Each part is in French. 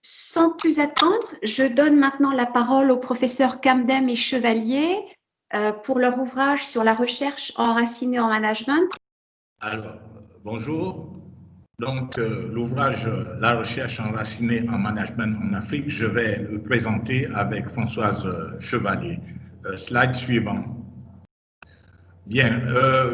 Sans plus attendre, je donne maintenant la parole aux professeurs Camdem et Chevalier pour leur ouvrage sur la recherche enracinée en management. Alors, bonjour. Donc, l'ouvrage « La recherche enracinée en management en Afrique », je vais le présenter avec Françoise Chevalier. Slide suivant. Bien,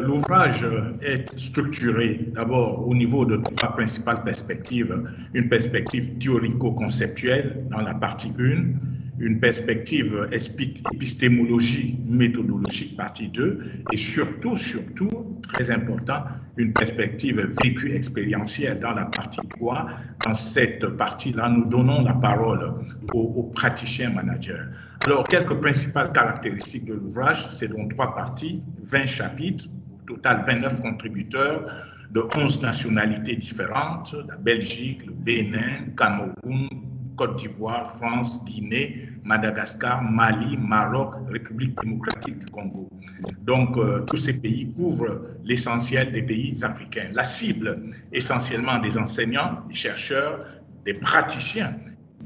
l'ouvrage est structuré d'abord au niveau de trois principales perspectives. Une perspective théorico-conceptuelle dans la partie 1, une perspective épistémologie méthodologique partie 2 et surtout, très important, une perspective vécue expérientielle dans la partie 3. Dans cette partie-là, nous donnons la parole aux praticiens managers. Alors, quelques principales caractéristiques de l'ouvrage, c'est donc 3 parties, 20 chapitres, au total 29 contributeurs de 11 nationalités différentes, la Belgique, le Bénin, Cameroun, Côte d'Ivoire, France, Guinée, Madagascar, Mali, Maroc, République démocratique du Congo. Donc, tous ces pays couvrent l'essentiel des pays africains. La cible, essentiellement des enseignants, des chercheurs, des praticiens,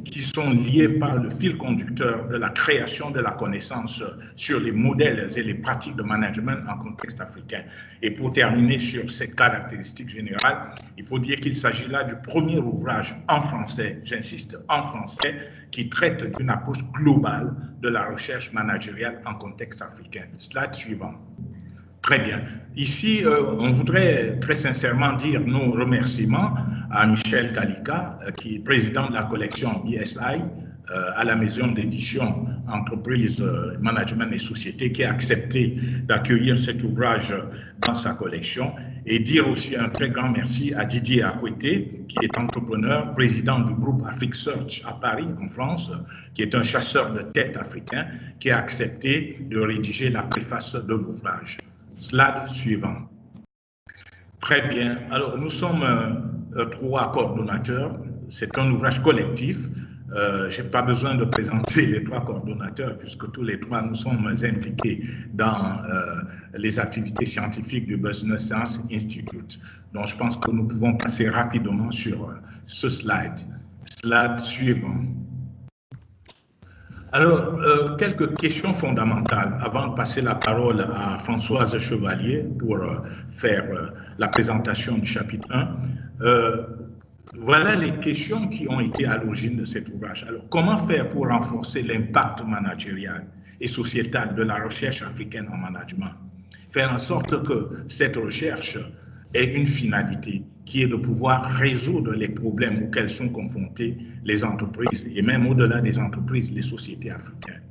qui sont liés par le fil conducteur de la création de la connaissance sur les modèles et les pratiques de management en contexte africain. Et pour terminer sur cette caractéristique générale, il faut dire qu'il s'agit là du premier ouvrage en français, j'insiste, en français, qui traite d'une approche globale de la recherche managériale en contexte africain. Slide suivant. Très bien. Ici, on voudrait très sincèrement dire nos remerciements à Michel Kalika, qui est président de la collection BSI à la maison d'édition Entreprise, Management et Société, qui a accepté d'accueillir cet ouvrage dans sa collection. Et dire aussi un très grand merci à Didier Akwete, qui est entrepreneur, président du groupe Afrique Search à Paris, en France, qui est un chasseur de tête africain, qui a accepté de rédiger la préface de l'ouvrage. Slide suivant. Très bien. Alors, nous sommes 3 coordonnateurs. C'est un ouvrage collectif. Je n'ai pas besoin de présenter les 3 coordonnateurs puisque tous les 3 nous sommes impliqués dans les activités scientifiques du Business Science Institute. Donc, je pense que nous pouvons passer rapidement sur ce slide. Slide suivant. Alors, quelques questions fondamentales avant de passer la parole à Françoise Chevalier pour faire la présentation du chapitre 1. Voilà les questions qui ont été à l'origine de cet ouvrage. Alors, comment faire pour renforcer l'impact managérial et sociétal de la recherche africaine en management? Faire en sorte que cette recherche ait une finalité qui est de pouvoir résoudre les problèmes auxquels sont confrontées les entreprises et même au-delà des entreprises, les sociétés africaines.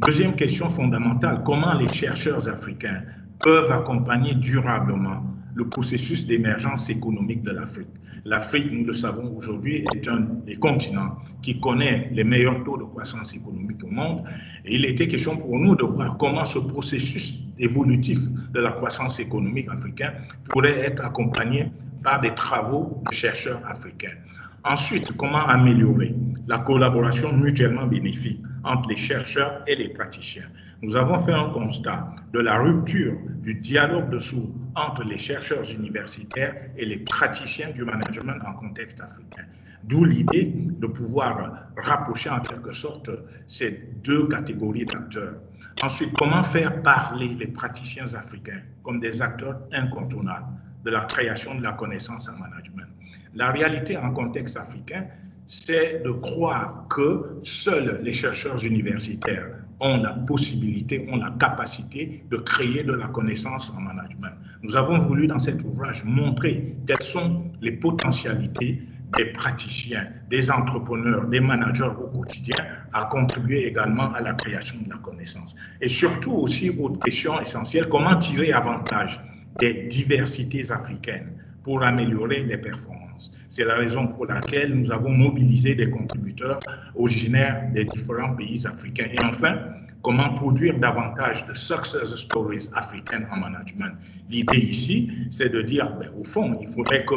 Deuxième question fondamentale, comment les chercheurs africains peuvent accompagner durablement le processus d'émergence économique de l'Afrique? L'Afrique, nous le savons aujourd'hui, est un des continents qui connaît les meilleurs taux de croissance économique au monde. Et il était question pour nous de voir comment ce processus évolutif de la croissance économique africaine pourrait être accompagné par des travaux de chercheurs africains. Ensuite, comment améliorer la collaboration mutuellement bénéfique entre les chercheurs et les praticiens? Nous avons fait un constat de la rupture du dialogue de sourds entre les chercheurs universitaires et les praticiens du management en contexte africain. D'où l'idée de pouvoir rapprocher en quelque sorte ces 2 catégories d'acteurs. Ensuite, comment faire parler les praticiens africains comme des acteurs incontournables de la création de la connaissance en management? La réalité en contexte africain, c'est de croire que seuls les chercheurs universitaires ont la possibilité, ont la capacité de créer de la connaissance en management. Nous avons voulu dans cet ouvrage montrer quelles sont les potentialités des praticiens, des entrepreneurs, des managers au quotidien à contribuer également à la création de la connaissance. Et surtout aussi, autre question essentielle, comment tirer avantage des diversités africaines pour améliorer les performances. C'est la raison pour laquelle nous avons mobilisé des contributeurs originaires des différents pays africains. Et enfin, comment produire davantage de success stories africaines en management. L'idée ici, c'est de dire, au fond, il faudrait que,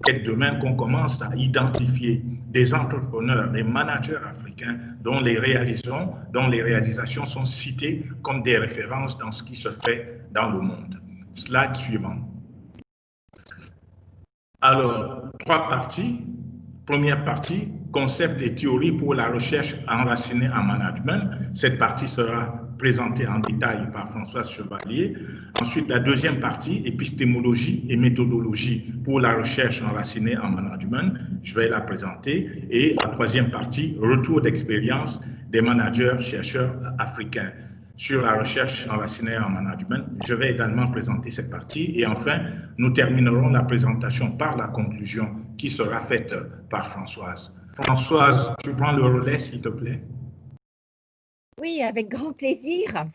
peut-être demain, qu'on commence à identifier des entrepreneurs, des managers africains dont les réalisations sont citées comme des références dans ce qui se fait dans le monde. Slide suivant. Alors, 3 parties. Première partie, concepts et théories pour la recherche enracinée en management. Cette partie sera présentée en détail par Françoise Chevalier. Ensuite, la deuxième partie, épistémologie et méthodologie pour la recherche enracinée en management. Je vais la présenter. Et la troisième partie, retour d'expérience des managers, chercheurs africains sur la recherche enracinée en management. Je vais également présenter cette partie. Et enfin, nous terminerons la présentation par la conclusion qui sera faite par Françoise. Françoise, tu prends le relais, s'il te plaît? Oui, avec grand plaisir.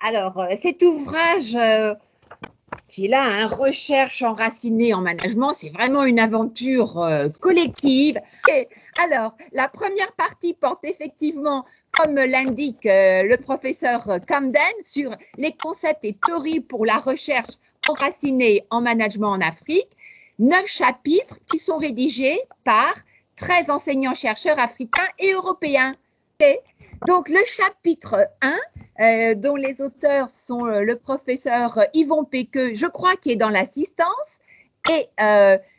Alors, cet ouvrage qui est là, hein, Recherche enracinée en management, c'est vraiment une aventure collective. Et alors, la première partie porte effectivement, comme l'indique le professeur Camden, sur les concepts et théories pour la recherche enracinée en management en Afrique. 9 chapitres qui sont rédigés par 13 enseignants-chercheurs africains et européens. Et donc, le chapitre 1, dont les auteurs sont le professeur Yvon Péqueux, je crois, qui est dans l'assistance, et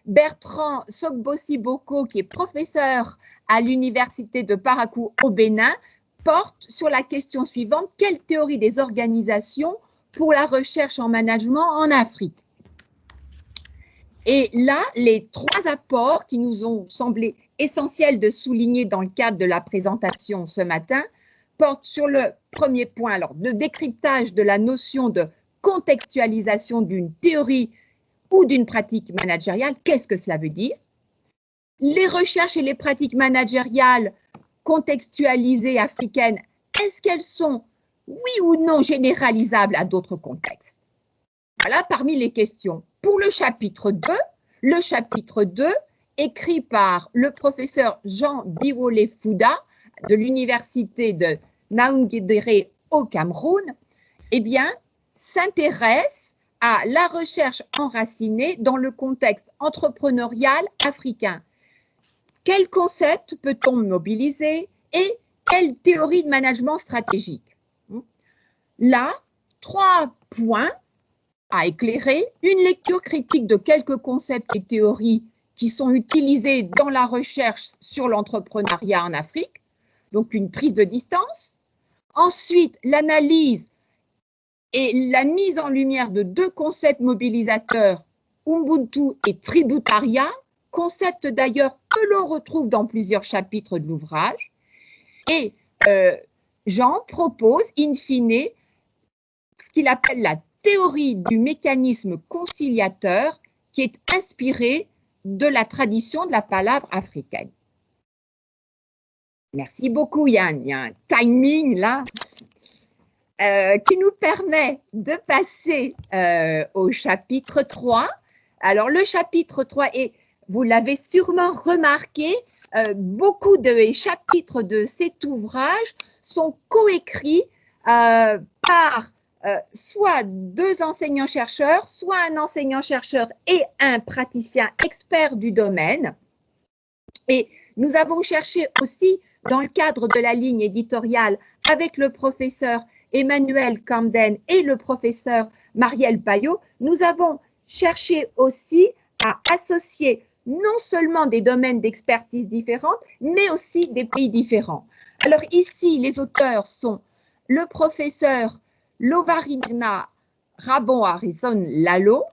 Bertrand Sogbossi-Boko, qui est professeur à l'université de Parakou au Bénin, porte sur la question suivante: quelle théorie des organisations pour la recherche en management en Afrique? Et là, les 3 apports qui nous ont semblé essentiels de souligner dans le cadre de la présentation ce matin portent sur le premier point, alors, le décryptage de la notion de contextualisation d'une théorie ou d'une pratique managériale. Qu'est-ce que cela veut dire? Les recherches et les pratiques managériales contextualisées africaines, est-ce qu'elles sont, oui ou non, généralisables à d'autres contextes? Voilà, parmi les questions. Pour le chapitre 2, écrit par le professeur Jean Biwole Fouda de l'université de Naoundéré au Cameroun, eh bien, s'intéresse à la recherche enracinée dans le contexte entrepreneurial africain. Quels concepts peut-on mobiliser et quelle théorie de management stratégique? Là, 3 points à éclairer: une lecture critique de quelques concepts et théories qui sont utilisés dans la recherche sur l'entrepreneuriat en Afrique, donc une prise de distance. Ensuite, l'analyse et la mise en lumière de 2 concepts mobilisateurs, Ubuntu et Tributaria, concepts d'ailleurs que l'on retrouve dans plusieurs chapitres de l'ouvrage. Et Jean propose, in fine, ce qu'il appelle la théorie du mécanisme conciliateur, qui est inspirée de la tradition de la palabre africaine. Merci beaucoup, Yann. Il y a un timing là qui nous permet de passer au chapitre 3. Alors, le chapitre 3, et vous l'avez sûrement remarqué, beaucoup de chapitres de cet ouvrage sont coécrits par soit 2 enseignants-chercheurs, soit un enseignant-chercheur et un praticien expert du domaine. Et nous avons cherché aussi, dans le cadre de la ligne éditoriale, avec le professeur Emmanuel Camden et le professeur Marielle Payot, nous avons cherché aussi à associer non seulement des domaines d'expertise différents, mais aussi des pays différents. Alors ici, les auteurs sont le professeur Lovarina Rabon Harrison Lalo,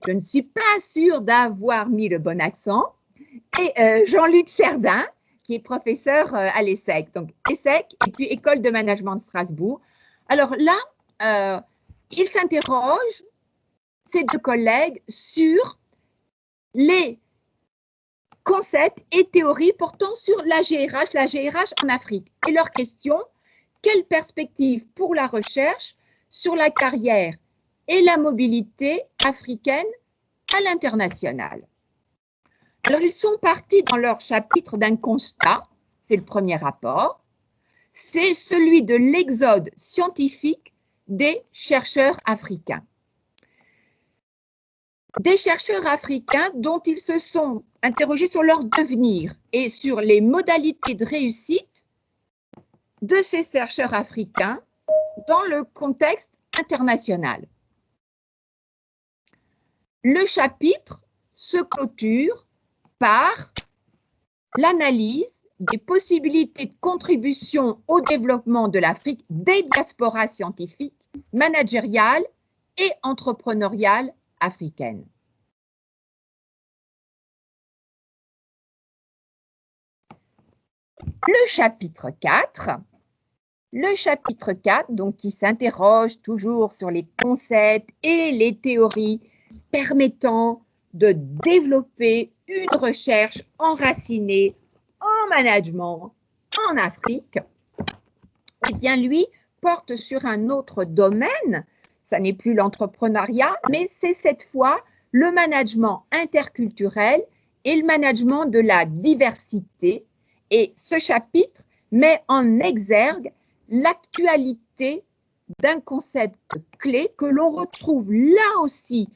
je ne suis pas sûre d'avoir mis le bon accent, et Jean-Luc Serdin, qui est professeur à l'ESSEC, donc ESSEC et puis École de Management de Strasbourg. Alors là, ils s'interrogent, ces 2 collègues, sur les concepts et théories portant sur la GRH en Afrique. Et leur question: quelle perspective pour la recherche sur la carrière et la mobilité africaine à l'international? Alors, ils sont partis dans leur chapitre d'un constat, c'est le premier rapport, c'est celui de l'exode scientifique des chercheurs africains. Des chercheurs africains dont ils se sont interrogés sur leur devenir et sur les modalités de réussite de ces chercheurs africains dans le contexte international. Le chapitre se clôture par l'analyse des possibilités de contribution au développement de l'Afrique des diasporas scientifiques, managériales et entrepreneuriales africaines. Le chapitre 4, donc, qui s'interroge toujours sur les concepts et les théories permettant de développer une recherche enracinée en management en Afrique, eh bien, lui porte sur un autre domaine. Ça n'est plus l'entrepreneuriat, mais c'est cette fois le management interculturel et le management de la diversité. Et ce chapitre met en exergue l'actualité d'un concept clé que l'on retrouve là aussi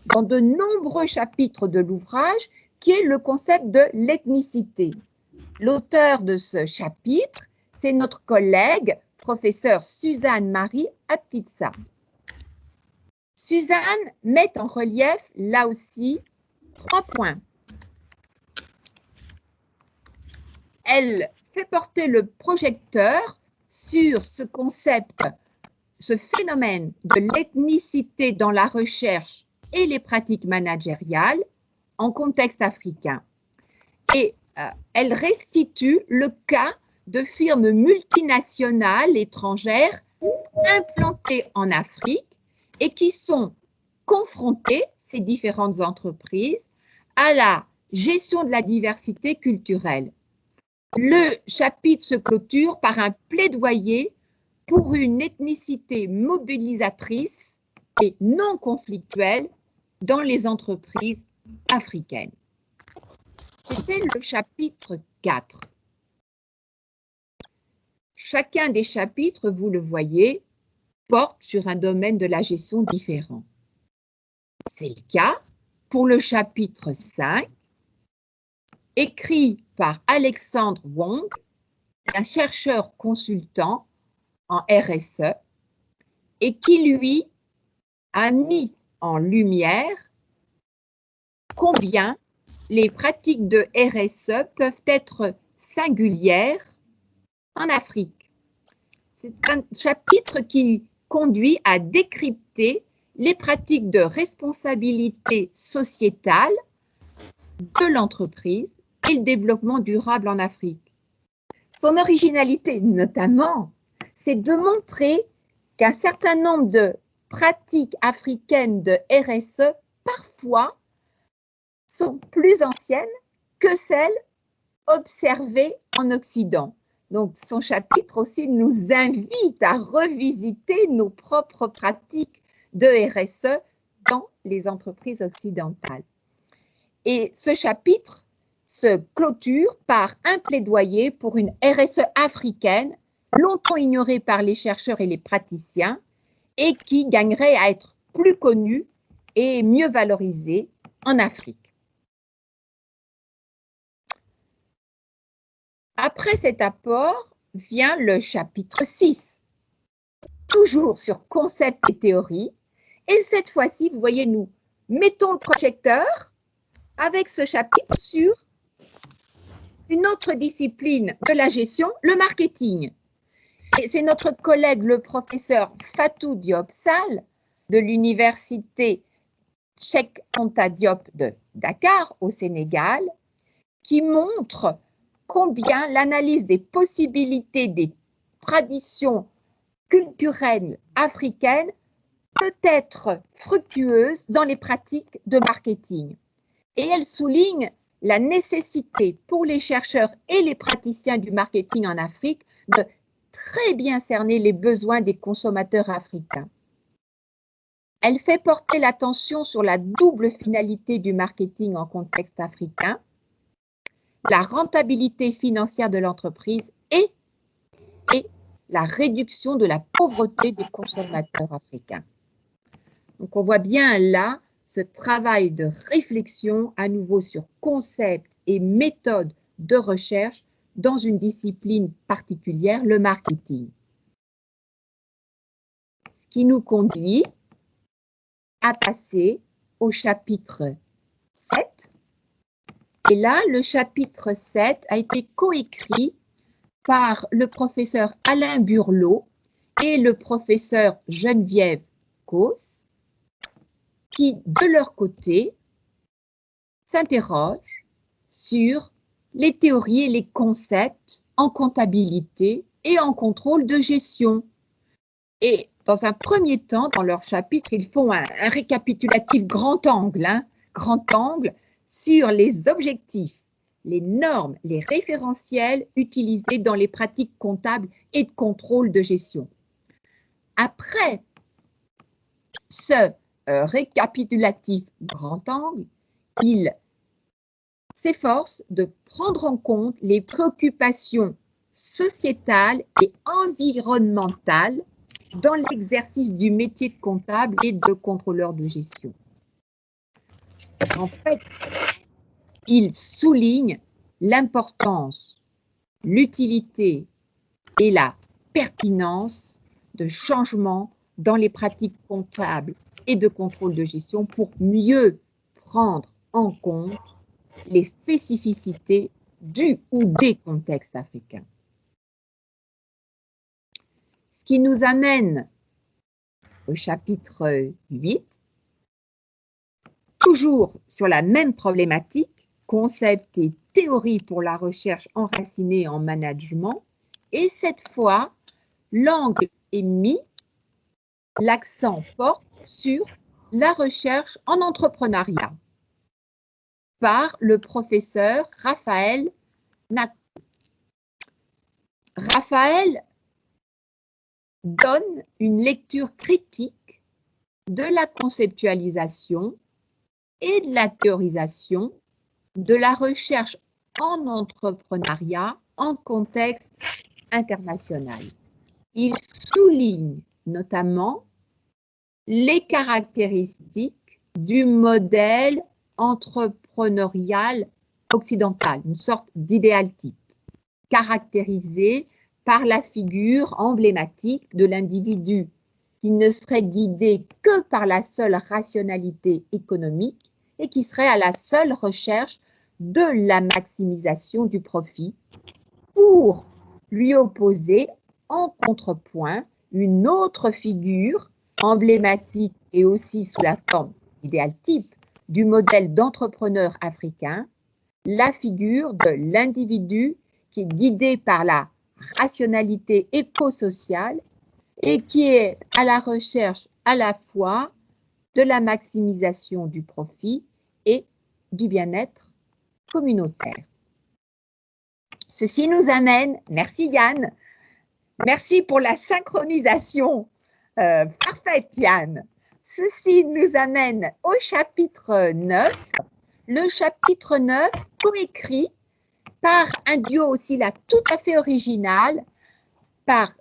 dans de nombreux chapitres de l'ouvrage, qui est le concept de l'ethnicité. L'auteur de ce chapitre, c'est notre collègue, professeure Suzanne-Marie Aptitsa. Suzanne met en relief, là aussi, 3 points. Elle fait porter le projecteur sur ce concept, ce phénomène de l'ethnicité dans la recherche et les pratiques managériales en contexte africain. Et elle restitue le cas de firmes multinationales étrangères implantées en Afrique et qui sont confrontées, ces différentes entreprises, à la gestion de la diversité culturelle. Le chapitre se clôture par un plaidoyer pour une ethnicité mobilisatrice et non conflictuelle dans les entreprises africaines. C'était le chapitre 4. Chacun des chapitres, vous le voyez, porte sur un domaine de la gestion différent. C'est le cas pour le chapitre 5, écrit par Alexandre Wong, un chercheur consultant en RSE, et qui, lui, a mis en lumière combien les pratiques de RSE peuvent être singulières en Afrique. C'est un chapitre qui conduit à décrypter les pratiques de responsabilité sociétale de l'entreprise et le développement durable en Afrique. Son originalité, notamment, c'est de montrer qu'un certain nombre de pratiques africaines de RSE, parfois, sont plus anciennes que celles observées en Occident. Donc, son chapitre aussi nous invite à revisiter nos propres pratiques de RSE dans les entreprises occidentales. Et ce chapitre se clôture par un plaidoyer pour une RSE africaine, longtemps ignorée par les chercheurs et les praticiens, et qui gagnerait à être plus connue et mieux valorisée en Afrique. Après cet apport vient le chapitre 6, toujours sur concepts et théories. Et cette fois-ci, vous voyez, nous mettons le projecteur avec ce chapitre sur une autre discipline de la gestion, le marketing. Et c'est notre collègue, le professeur Fatou Diop Sall, de l'université Cheikh Anta Diop de Dakar, au Sénégal, qui montre combien l'analyse des possibilités des traditions culturelles africaines peut être fructueuse dans les pratiques de marketing. Et elle souligne la nécessité pour les chercheurs et les praticiens du marketing en Afrique de très bien cerner les besoins des consommateurs africains. Elle fait porter l'attention sur la double finalité du marketing en contexte africain, la rentabilité financière de l'entreprise et la réduction de la pauvreté des consommateurs africains. Donc, on voit bien là ce travail de réflexion à nouveau sur concepts et méthodes de recherche dans une discipline particulière, le marketing. Ce qui nous conduit à passer au chapitre 7, Et là, le chapitre 7 a été coécrit par le professeur Alain Burlot et le professeur Geneviève Causse, qui, de leur côté, s'interrogent sur les théories et les concepts en comptabilité et en contrôle de gestion. Et dans un premier temps, dans leur chapitre, ils font un récapitulatif grand angle sur les objectifs, les normes, les référentiels utilisés dans les pratiques comptables et de contrôle de gestion. Après ce récapitulatif grand angle, ils s'efforcent de prendre en compte les préoccupations sociétales et environnementales dans l'exercice du métier de comptable et de contrôleur de gestion. En fait, il souligne l'importance, l'utilité et la pertinence de changements dans les pratiques comptables et de contrôle de gestion pour mieux prendre en compte les spécificités du ou des contextes africains. Ce qui nous amène au chapitre 8, toujours sur la même problématique, concept et théorie pour la recherche enracinée en management, et cette fois, l'angle est mis, l'accent porte sur la recherche en entrepreneuriat par le professeur Raphaël Nakou. Raphaël donne une lecture critique de la conceptualisation et de la théorisation de la recherche en entrepreneuriat en contexte international. Il souligne notamment les caractéristiques du modèle entrepreneurial occidental, une sorte d'idéal type, caractérisé par la figure emblématique de l'individu qui ne serait guidé que par la seule rationalité économique et qui serait à la seule recherche de la maximisation du profit, pour lui opposer en contrepoint une autre figure emblématique et aussi sous la forme idéal type du modèle d'entrepreneur africain, la figure de l'individu qui est guidé par la rationalité éco-sociale et qui est à la recherche à la fois de la maximisation du profit et du bien-être communautaire. Ceci nous amène, merci Yann, merci pour la synchronisation parfaite Yann. Ceci nous amène au chapitre 9, le chapitre 9 coécrit par un duo aussi là tout à fait original, par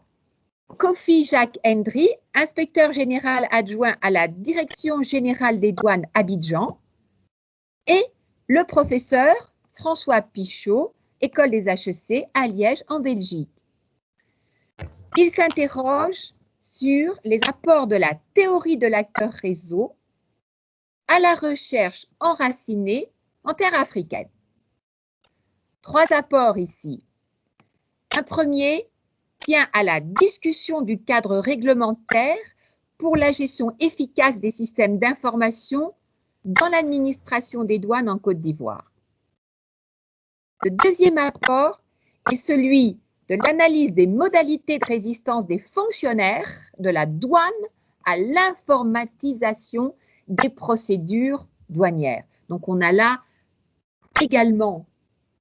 Kofi Jacques Hendry, inspecteur général adjoint à la Direction générale des douanes Abidjan, et le professeur François Pichot, École des HEC à Liège en Belgique. Il s'interroge sur les apports de la théorie de l'acteur réseau à la recherche enracinée en terre africaine. 3 apports ici. Un premier tient à la discussion du cadre réglementaire pour la gestion efficace des systèmes d'information dans l'administration des douanes en Côte d'Ivoire. Le deuxième apport est celui de l'analyse des modalités de résistance des fonctionnaires de la douane à l'informatisation des procédures douanières. Donc, on a là également,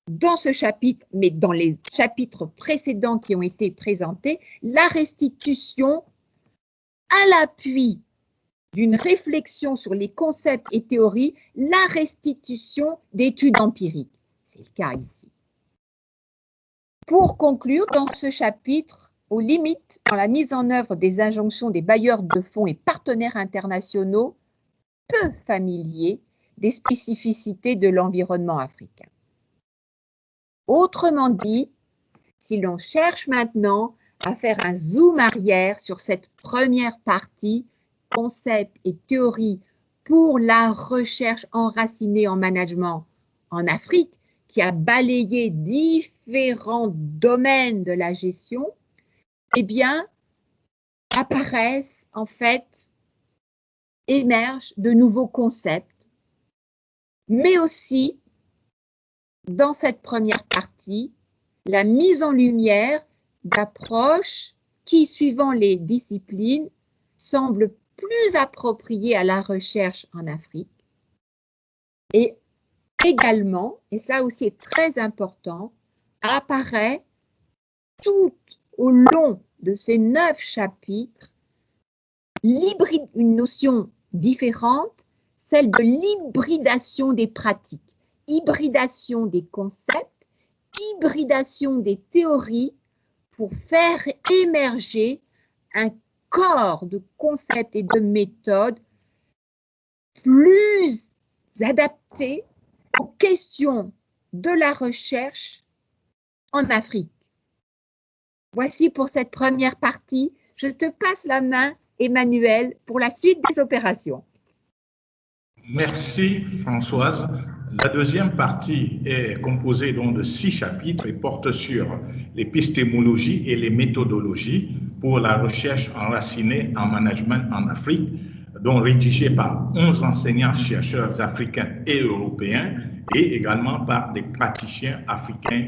dans ce chapitre, mais dans les chapitres précédents qui ont été présentés, la restitution à l'appui d'une réflexion sur les concepts et théories, la restitution d'études empiriques. C'est le cas ici. Pour conclure, dans ce chapitre, aux limites dans la mise en œuvre des injonctions des bailleurs de fonds et partenaires internationaux peu familiers des spécificités de l'environnement africain. Autrement dit, si l'on cherche maintenant à faire un zoom arrière sur cette première partie, concepts et théories pour la recherche enracinée en management en Afrique, qui a balayé différents domaines de la gestion, eh bien, apparaissent, en fait, émergent de nouveaux concepts, mais aussi, dans cette première partie, la mise en lumière d'approches qui, suivant les disciplines, semblent plus appropriées à la recherche en Afrique. Et également, et ça aussi est très important, apparaît tout au long de ces 9 chapitres une notion différente, celle de l'hybridation des pratiques, hybridation des concepts, hybridation des théories pour faire émerger un corps de concepts et de méthodes plus adaptés aux questions de la recherche en Afrique. Voici pour cette première partie. Je te passe la main, Emmanuel, pour la suite des opérations. Merci Françoise. La deuxième partie est composée donc de 6 chapitres et porte sur l'épistémologie et les méthodologies pour la recherche enracinée en management en Afrique, dont rédigée par 11 enseignants-chercheurs africains et européens et également par des praticiens africains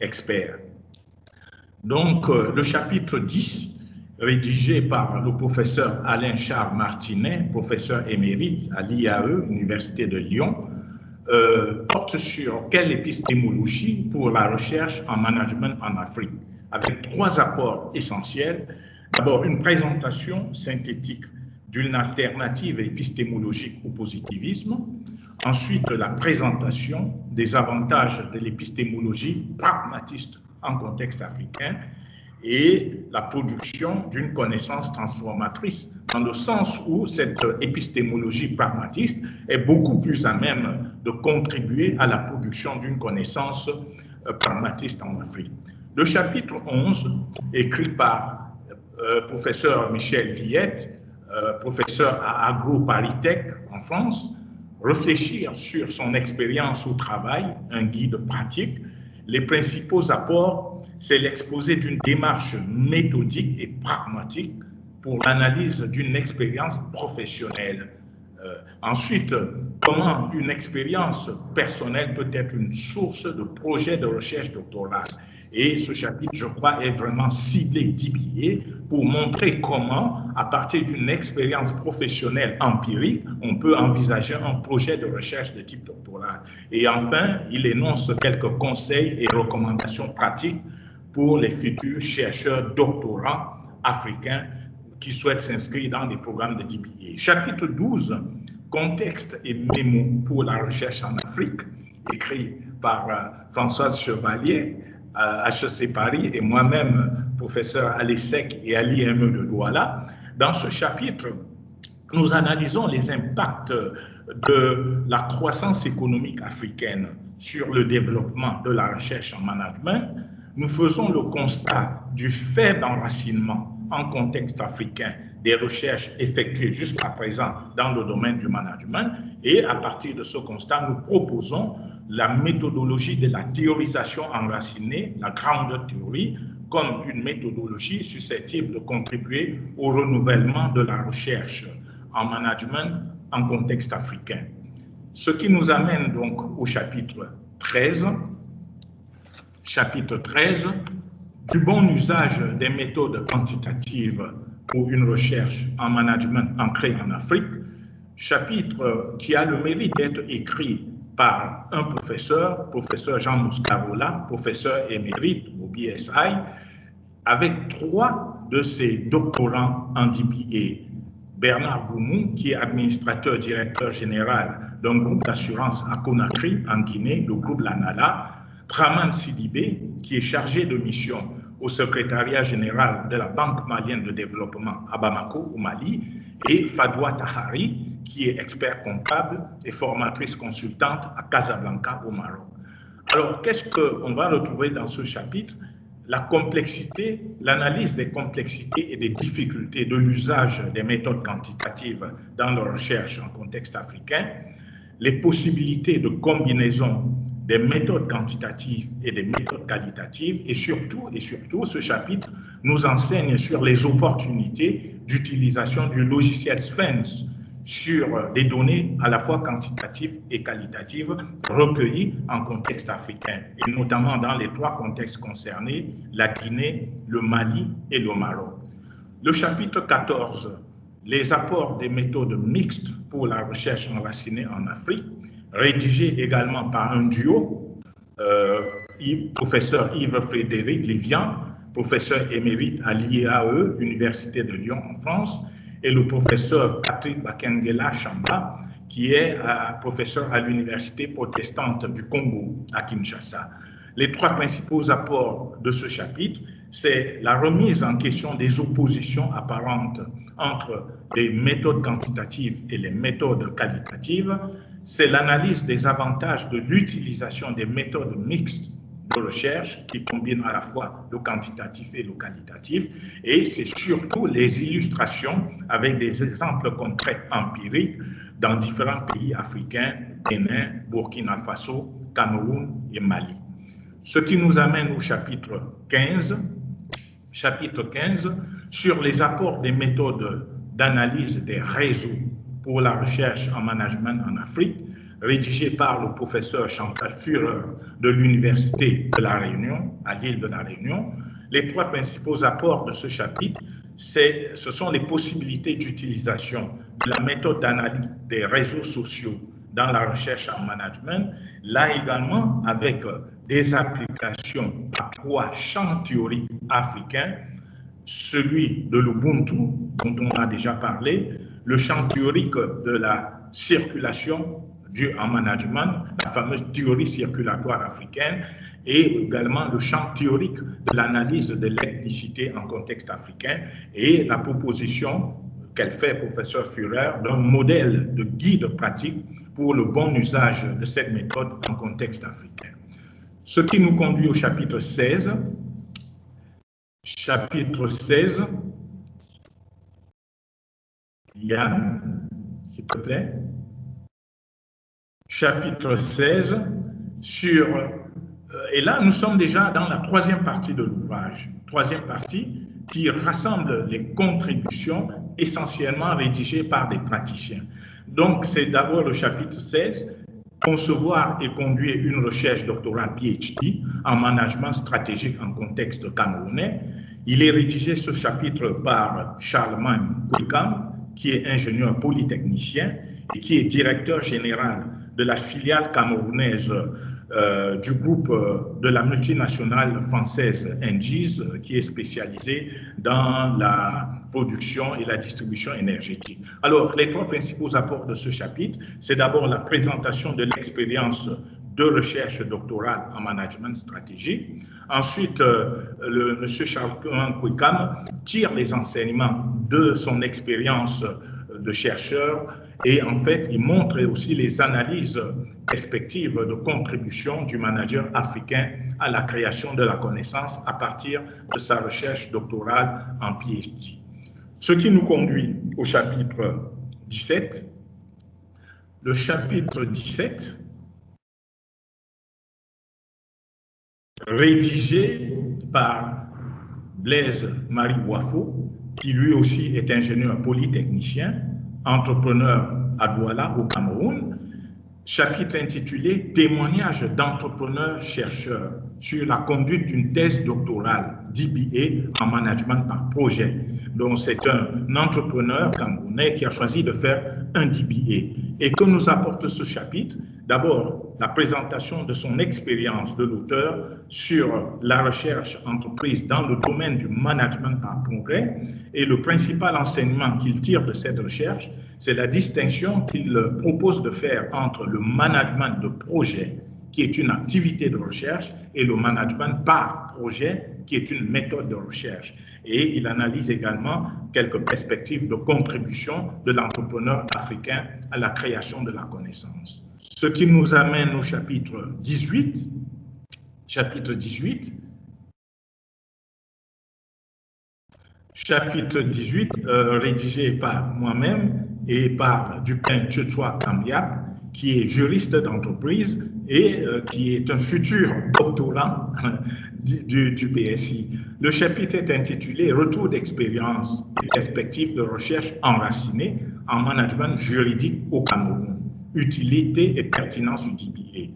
experts. Donc, le chapitre 10, rédigé par le professeur Alain-Charles Martinet, professeur émérite à l'IAE, Université de Lyon, porte sur quelle épistémologie pour la recherche en management en Afrique, avec 3 apports essentiels. D'abord, une présentation synthétique d'une alternative épistémologique au positivisme. Ensuite, la présentation des avantages de l'épistémologie pragmatiste en contexte africain et la production d'une connaissance transformatrice, dans le sens où cette épistémologie pragmatiste est beaucoup plus à même de contribuer à la production d'une connaissance pragmatiste en Afrique. Le chapitre 11, écrit par professeur Michel Villette, professeur à AgroParisTech en France, réfléchir sur son expérience au travail, un guide pratique. Les principaux apports, c'est l'exposé d'une démarche méthodique et pragmatique pour l'analyse d'une expérience professionnelle. Ensuite, comment une expérience personnelle peut être une source de projet de recherche doctorale. Et ce chapitre, je crois, est vraiment ciblé, déblayé pour montrer comment, à partir d'une expérience professionnelle empirique, on peut envisager un projet de recherche de type doctoral. Et enfin, il énonce quelques conseils et recommandations pratiques pour les futurs chercheurs doctorants africains qui souhaitent s'inscrire dans des programmes de DBA. Chapitre 12, contexte et mémo pour la recherche en Afrique, écrit par Françoise Chevalier, à HEC Paris, et moi-même, professeur Ali Sek et Ali M. de Douala. Dans ce chapitre, nous analysons les impacts de la croissance économique africaine sur le développement de la recherche en management. Nous faisons le constat du faible enracinement en contexte africain des recherches effectuées jusqu'à présent dans le domaine du management, et à partir de ce constat, nous proposons la méthodologie de la théorisation enracinée, la grande théorie, comme une méthodologie susceptible de contribuer au renouvellement de la recherche en management en contexte africain. Ce qui nous amène donc au chapitre 13. Chapitre 13, du bon usage des méthodes quantitatives pour une recherche en management ancrée en Afrique. Chapitre qui a le mérite d'être écrit par un professeur, professeur Jean Muscarola, professeur émérite au BSI, avec 3 de ses doctorants en DBA. Bernard Boumou, qui est administrateur directeur général d'un groupe d'assurance à Conakry, en Guinée, le groupe Lanala, Draman Sidibé, qui est chargé de mission au secrétariat général de la Banque malienne de développement à Bamako, au Mali, et Fadoua Tahari, qui est expert comptable et formatrice consultante à Casablanca, au Maroc. Alors, qu'est-ce qu'on va retrouver dans ce chapitre? La complexité, l'analyse des complexités et des difficultés de l'usage des méthodes quantitatives dans la recherche en contexte africain, les possibilités de combinaison des méthodes quantitatives et des méthodes qualitatives, et surtout, ce chapitre nous enseigne sur les opportunités d'utilisation du logiciel Sphinx sur des données à la fois quantitatives et qualitatives recueillies en contexte africain, et notamment dans les 3 contextes concernés, la Guinée, le Mali et le Maroc. Le chapitre 14, les apports des méthodes mixtes pour la recherche enracinée en Afrique, rédigé également par un duo, professeur Yves-Frédéric Livian, professeur émérite à l'IAE, Université de Lyon en France, et le professeur Patrick Bakengela Chamba, qui est professeur à l'Université protestante du Congo à Kinshasa. Les 3 principaux apports de ce chapitre, c'est la remise en question des oppositions apparentes entre les méthodes quantitatives et les méthodes qualitatives, c'est l'analyse des avantages de l'utilisation des méthodes mixtes de recherche qui combinent à la fois le quantitatif et le qualitatif, et c'est surtout les illustrations avec des exemples concrets empiriques dans différents pays africains, Bénin, Burkina Faso, Cameroun et Mali. Ce qui nous amène au chapitre 15, sur les apports des méthodes d'analyse des réseaux pour la recherche en management en Afrique, rédigé par le professeur Chantal Führer de l'Université de La Réunion, à l'île de La Réunion. Les 3 principaux apports de ce chapitre, ce sont les possibilités d'utilisation de la méthode d'analyse des réseaux sociaux dans la recherche en management, là également avec des applications à 3 champs théoriques africains, celui de l'Ubuntu, dont on a déjà parlé, le champ théorique de la circulation en management, la fameuse théorie circulatoire africaine, et également le champ théorique de l'analyse de l'ethnicité en contexte africain, et la proposition qu'elle fait, professeur Führer, d'un modèle de guide pratique pour le bon usage de cette méthode en contexte africain. Ce qui nous conduit au chapitre 16. Chapitre 16. Yann, s'il te plaît. Chapitre 16 sur... et là, nous sommes déjà dans la 3e partie de l'ouvrage. 3e partie qui rassemble les contributions essentiellement rédigées par des praticiens. Donc, c'est d'abord le chapitre 16, concevoir et conduire une recherche doctorale PhD en management stratégique en contexte camerounais. Il est rédigé ce chapitre par Charlemagne Kwekam, qui est ingénieur polytechnicien et qui est directeur général de la filiale camerounaise du groupe de la multinationale française Engie, qui est spécialisée dans la production et la distribution énergétique. Alors, les 3 principaux apports de ce chapitre, c'est d'abord la présentation de l'expérience de recherche doctorale en management stratégique. Ensuite, M. Charles Kwekam tire les enseignements de son expérience de chercheur et en fait, il montre aussi les analyses perspectives de contribution du manager africain à la création de la connaissance à partir de sa recherche doctorale en PhD. Ce qui nous conduit au chapitre 17. Le chapitre 17, rédigé par Blaise Marie Wafo, qui lui aussi est ingénieur polytechnicien, entrepreneur à Douala au Cameroun, chapitre intitulé « Témoignage d'entrepreneurs-chercheurs sur la conduite d'une thèse doctorale d'IBA en management par projet ». Donc, c'est un entrepreneur camerounais qui a choisi de faire un DBA. Et que nous apporte ce chapitre? D'abord, la présentation de son expérience de l'auteur sur la recherche entreprise dans le domaine du management par progrès. Et le principal enseignement qu'il tire de cette recherche, c'est la distinction qu'il propose de faire entre le management de projet, qui est une activité de recherche, et le management par projet, qui est une méthode de recherche. Et il analyse également quelques perspectives de contribution de l'entrepreneur africain à la création de la connaissance. Ce qui nous amène au chapitre 18. Chapitre 18. Chapitre 18, rédigé par moi-même et par Dupin Tchotchoa Kambiap, qui est juriste d'entreprise et qui est un futur doctorant du BSI. Le chapitre est intitulé « Retour d'expérience et perspectives de recherche enracinées en management juridique au Cameroun, utilité et pertinence du DBA ».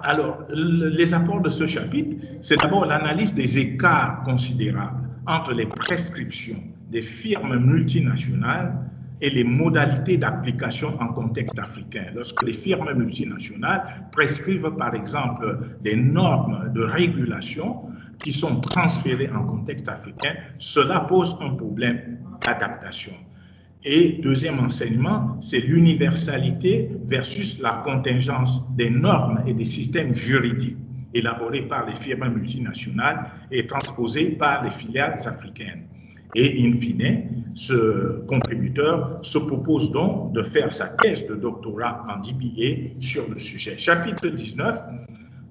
Alors, les apports de ce chapitre, c'est d'abord l'analyse des écarts considérables entre les prescriptions des firmes multinationales et les modalités d'application en contexte africain. Lorsque les firmes multinationales prescrivent, par exemple, des normes de régulation qui sont transférées en contexte africain, cela pose un problème d'adaptation. Et deuxième enseignement, c'est l'universalité versus la contingence des normes et des systèmes juridiques élaborés par les firmes multinationales et transposés par les filiales africaines. Et in fine, ce contributeur se propose donc de faire sa thèse de doctorat en DBA sur le sujet. Chapitre 19,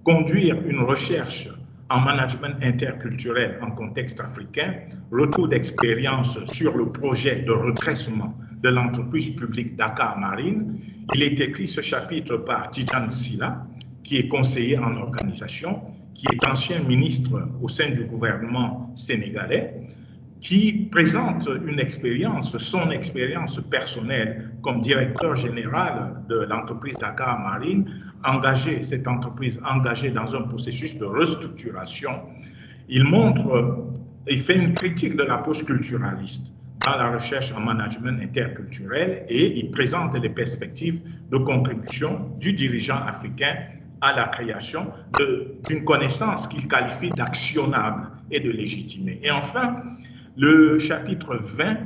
conduire une recherche en management interculturel en contexte africain, retour d'expérience sur le projet de redressement de l'entreprise publique Dakar Marine. Il est écrit ce chapitre par Tidjane Sylla, qui est conseiller en organisation, qui est ancien ministre au sein du gouvernement sénégalais, qui présente une expérience, son expérience personnelle comme directeur général de l'entreprise Dakar Marine, cette entreprise engagée dans un processus de restructuration. Il fait une critique de l'approche culturaliste dans la recherche en management interculturel et il présente les perspectives de contribution du dirigeant africain à la création d'une connaissance qu'il qualifie d'actionnable et de légitimée. Et enfin, le chapitre 20,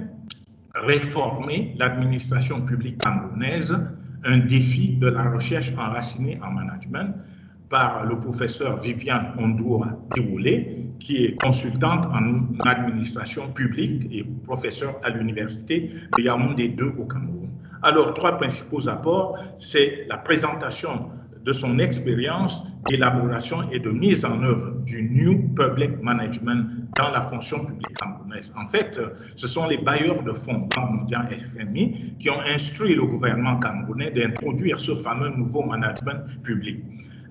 réformer l'administration publique camerounaise, un défi de la recherche enracinée en management, par le professeur Viviane Ondoura Diwoulé, qui est consultante en administration publique et professeur à l'université de Yaoundé 2 au Cameroun. Alors, trois principaux apports, c'est la présentation de son expérience d'élaboration et de mise en œuvre du New Public Management dans la fonction publique camerounaise. En fait, ce sont les bailleurs de fonds, Banque mondiale et FMI, qui ont instruit le gouvernement camerounais d'introduire ce fameux nouveau management public.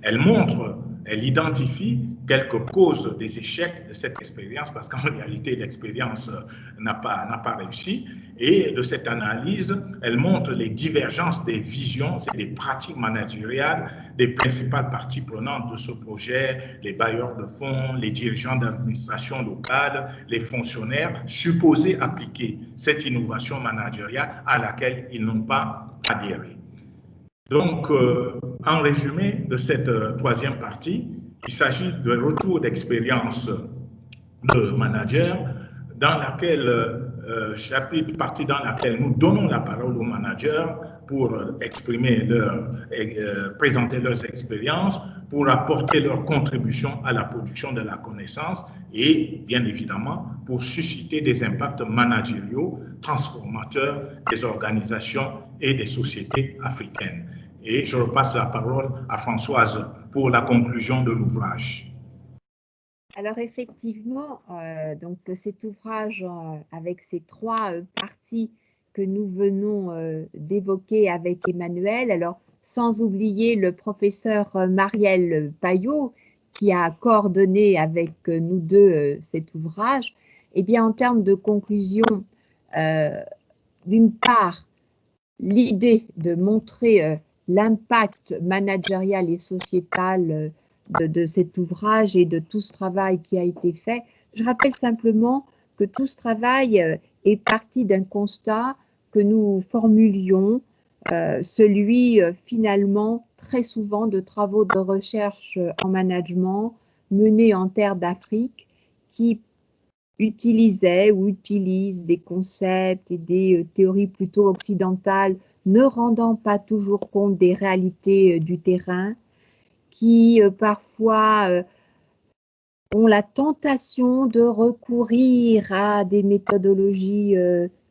Elle identifie quelques causes des échecs de cette expérience, parce qu'en réalité, l'expérience n'a pas réussi. Et de cette analyse, elle montre les divergences des visions et des pratiques managériales des principales parties prenantes de ce projet, les bailleurs de fonds, les dirigeants d'administration locale, les fonctionnaires, supposés appliquer cette innovation managériale à laquelle ils n'ont pas adhéré. Donc, en résumé de cette troisième partie, il s'agit de retour d'expérience de manager dans laquelle, partie dans laquelle nous donnons la parole aux managers pour présenter leurs expériences, pour apporter leur contribution à la production de la connaissance et, bien évidemment, pour susciter des impacts managériaux transformateurs des organisations et des sociétés africaines. Et je repasse la parole à Françoise pour la conclusion de l'ouvrage. Alors effectivement, donc cet ouvrage avec ces trois parties que nous venons d'évoquer avec Emmanuel, alors sans oublier le professeur Marielle Payot qui a coordonné avec nous deux cet ouvrage, eh bien en termes de conclusion, d'une part, l'idée de montrer l'impact managérial et sociétal de cet ouvrage et de tout ce travail qui a été fait. Je rappelle simplement que tout ce travail est parti d'un constat que nous formulions, celui finalement très souvent de travaux de recherche en management menés en terre d'Afrique qui utilisaient ou utilisent des concepts et des théories plutôt occidentales ne rendant pas toujours compte des réalités du terrain, qui parfois ont la tentation de recourir à des méthodologies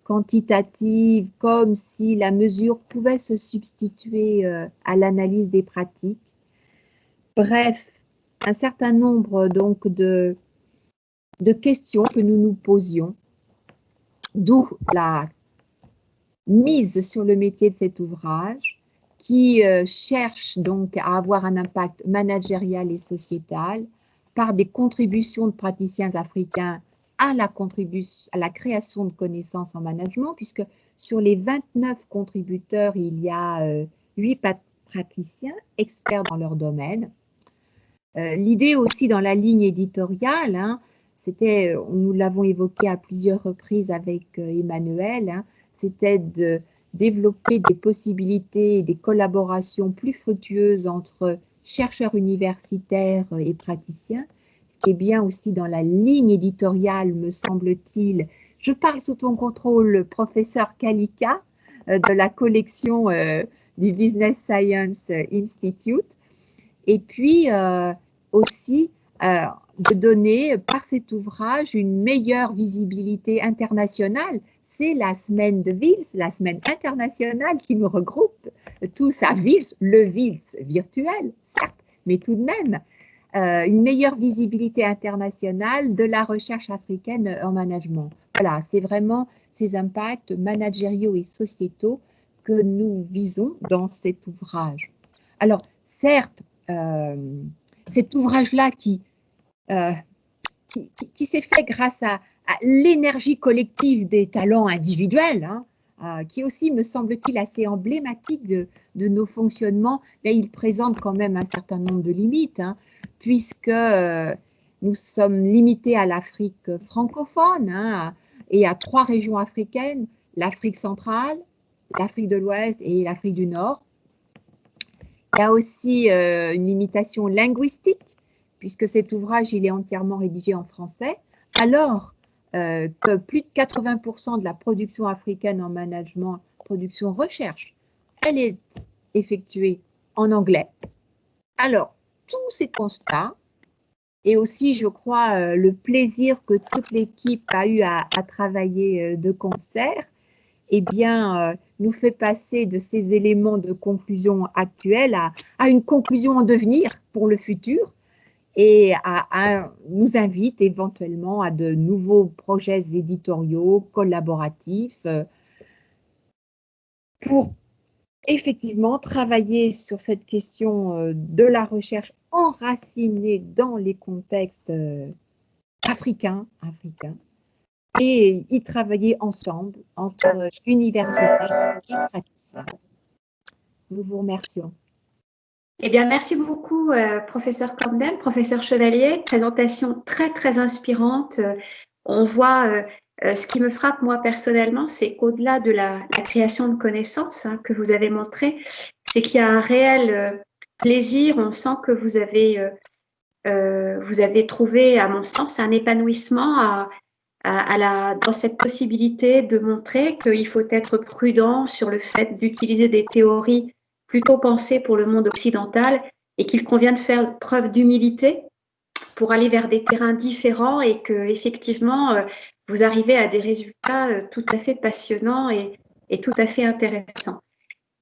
quantitatives comme si la mesure pouvait se substituer à l'analyse des pratiques. Bref, un certain nombre donc de questions que nous nous posions, d'où la mise sur le métier de cet ouvrage qui cherche donc à avoir un impact managérial et sociétal par des contributions de praticiens africains à la création de connaissances en management, puisque sur les 29 contributeurs, il y a 8 praticiens experts dans leur domaine. L'idée aussi dans la ligne éditoriale, hein, c'était, nous l'avons évoqué à plusieurs reprises avec Emmanuel, hein, c'était de développer des possibilités et des collaborations plus fructueuses entre chercheurs universitaires et praticiens. Ce qui est bien aussi dans la ligne éditoriale, me semble-t-il. Je parle sous ton contrôle, professeur Kalika, de la collection du Business Science Institute. Et puis aussi de donner par cet ouvrage une meilleure visibilité internationale. C'est la semaine de Vils, la semaine internationale qui nous regroupe tous à Vils, le Vils virtuel, certes, mais tout de même. Une meilleure visibilité internationale de la recherche africaine en management. Voilà, c'est vraiment ces impacts managériaux et sociétaux que nous visons dans cet ouvrage. Alors, certes, cet ouvrage-là qui s'est fait grâce à l'énergie collective des talents individuels, hein, qui aussi, me semble-t-il, assez emblématique de nos fonctionnements, mais il présente quand même un certain nombre de limites, hein, puisque nous sommes limités à l'Afrique francophone, hein, et à 3 régions africaines, l'Afrique centrale, l'Afrique de l'Ouest et l'Afrique du Nord. Il y a aussi une limitation linguistique, puisque cet ouvrage il est entièrement rédigé en français, alors que plus de 80% de la production africaine en management, production recherche, elle est effectuée en anglais. Alors, tous ces constats, et aussi, je crois, le plaisir que toute l'équipe a eu à travailler de concert, eh bien, nous fait passer de ces éléments de conclusion actuelle à une conclusion en devenir pour le futur, et nous invite éventuellement à de nouveaux projets éditoriaux, collaboratifs, pour effectivement travailler sur cette question de la recherche enracinée dans les contextes africains, et y travailler ensemble entre universitaires et praticiens. Nous vous remercions. Eh bien, merci beaucoup, professeur Kamdem, professeur Chevalier. Présentation très, très inspirante. On voit, ce qui me frappe, moi, personnellement, c'est qu'au-delà de la création de connaissances, hein, que vous avez montré, c'est qu'il y a un réel plaisir. On sent que vous avez trouvé, à mon sens, un épanouissement dans cette possibilité de montrer qu'il faut être prudent sur le fait d'utiliser des théories plutôt pensées pour le monde occidental et qu'il convient de faire preuve d'humilité pour aller vers des terrains différents et que effectivement vous arrivez à des résultats tout à fait passionnants et tout à fait intéressants.